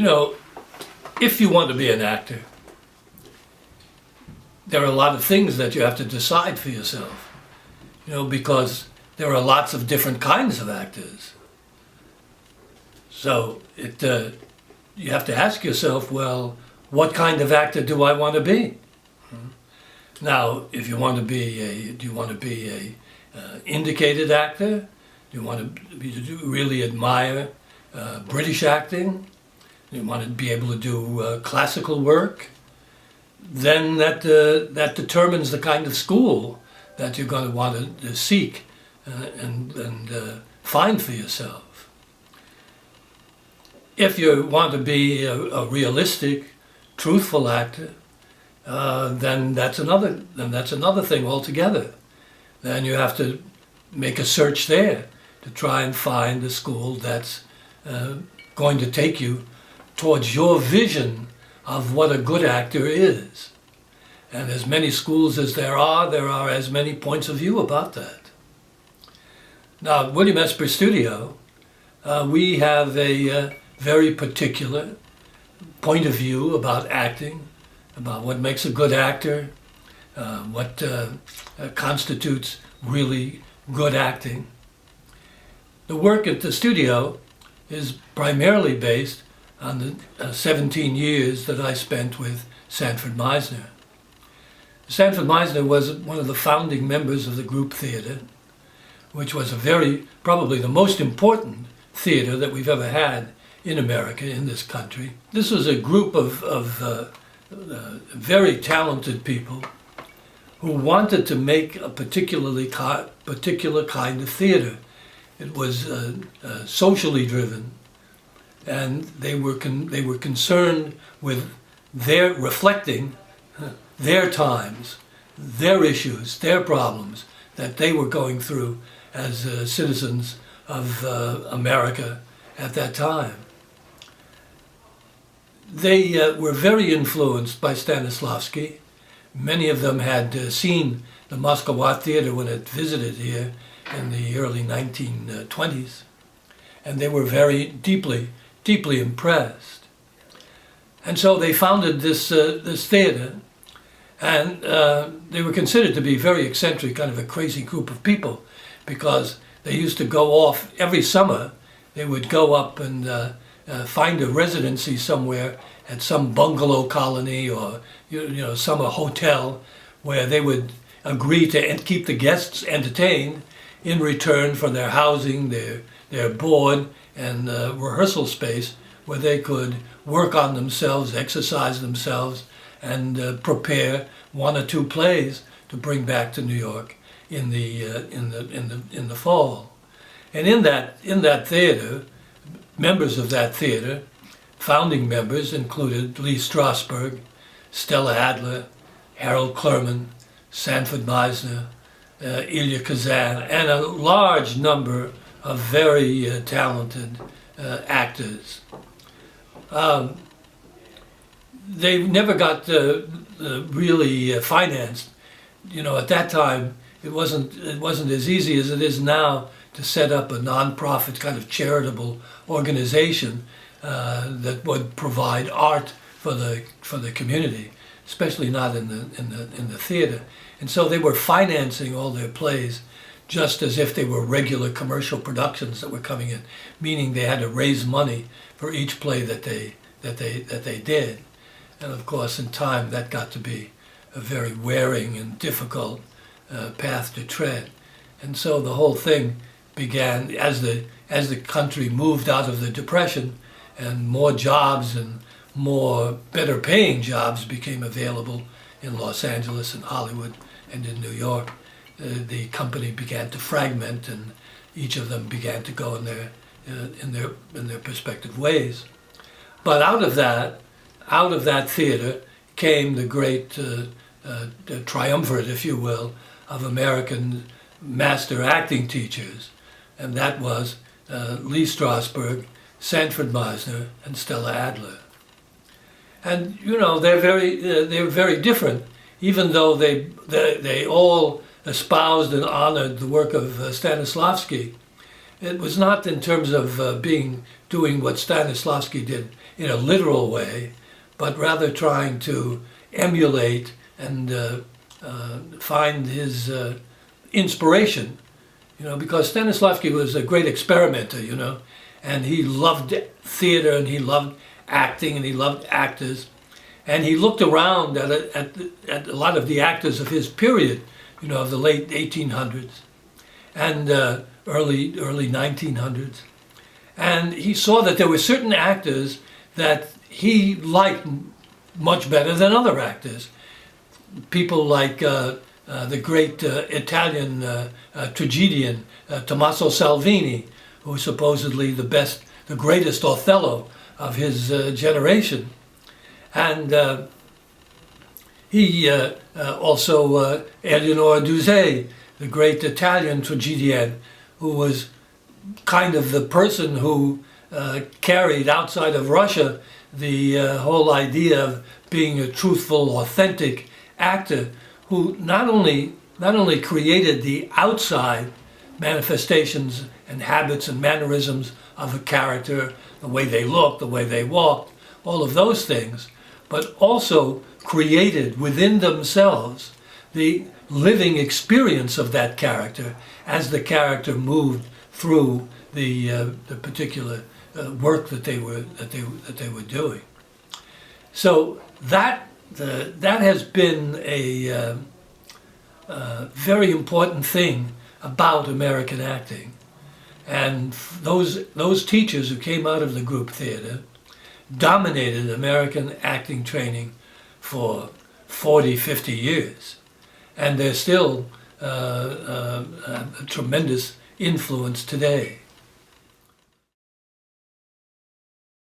know, if you want to be an actor, there are a lot of things that you have to decide for yourself, you know, because there are lots of different kinds of actors. So you have to ask yourself, well, what kind of actor do I want to be? Now, if you want to be do you want to be a indicated actor? Do you want to really admire British acting? Do you want to be able to do classical work? Then that determines the kind of school that you're going to want to seek and find for yourself. If you want to be a realistic, truthful actor, then that's another thing altogether. Then you have to make a search there to try and find a school that's going to take you towards your vision of what a good actor is. And as many schools as there are as many points of view about that. Now, at William Esper Studio, we have a very particular point of view about acting, about what makes a good actor, what constitutes really good acting. The work at the studio is primarily based on the 17 years that I spent with Sanford Meisner. Sanford Meisner was one of the founding members of the group theater, which was probably the most important theater that we've ever had in America, in this country. This was a group of very talented people who wanted to make a particular kind of theater. It was socially driven, and they were concerned with reflecting their times, their issues, their problems that they were going through as citizens of America at that time. They were very influenced by Stanislavski. Many of them had seen the Moscow Art Theater when it visited here in the early 1920s, and they were very deeply impressed. And so they founded this theater, and they were considered to be very eccentric, kind of a crazy group of people, because they used to go off every summer. They would go up and find a residency somewhere at some bungalow colony or some hotel where they would agree to keep the guests entertained in return for their housing, their board, and rehearsal space where they could work on themselves, exercise themselves, and prepare one or two plays to bring back to New York in the fall. And in that theater, members of that theater, founding members, included Lee Strasberg, Stella Adler, Harold Clurman, Sanford Meisner, Ilya Kazan, and a large number of very talented actors. They never got really financed. At that time, it wasn't as easy as it is now to set up a non-profit kind of charitable organization that would provide art for the community, especially not in the theater. And so they were financing all their plays just as if they were regular commercial productions that were coming in, meaning they had to raise money for each play that they did. And of course, in time, that got to be a very wearing and difficult path to tread. And so the whole thing began as the country moved out of the Depression, and more jobs and more better paying jobs became available in Los Angeles and Hollywood and in New York. The company began to fragment, and each of them began to go in their respective ways. But out of that theater came the great triumvirate, if you will, of American master acting teachers, and that was Lee Strasberg, Sanford Meisner, and Stella Adler. And they're very different, even though they all espoused and honored the work of Stanislavski. It was not in terms of doing what Stanislavski did in a literal way, but rather trying to emulate and find his inspiration, because Stanislavski was a great experimenter, and he loved theater and he loved acting and he loved actors, and he looked around at a lot of the actors of his period, of the late 1800s and early 1900s, and he saw that there were certain actors that he liked much better than other actors. People like the great Italian tragedian Tommaso Salvini, who was supposedly the greatest Othello of his generation. And he also Eleonore Duse, the great Italian tragedian, who was kind of the person who carried outside of Russia the whole idea of being a truthful, authentic actor, who not only created the outside manifestations and habits and mannerisms of a character, the way they looked, the way they walked, all of those things, but also created within themselves the living experience of that character as the character moved through the particular work that they were doing. So that has been a very important thing about American acting, and those teachers who came out of the group theater dominated American acting training for 40, 50 years, and they're still a tremendous influence today.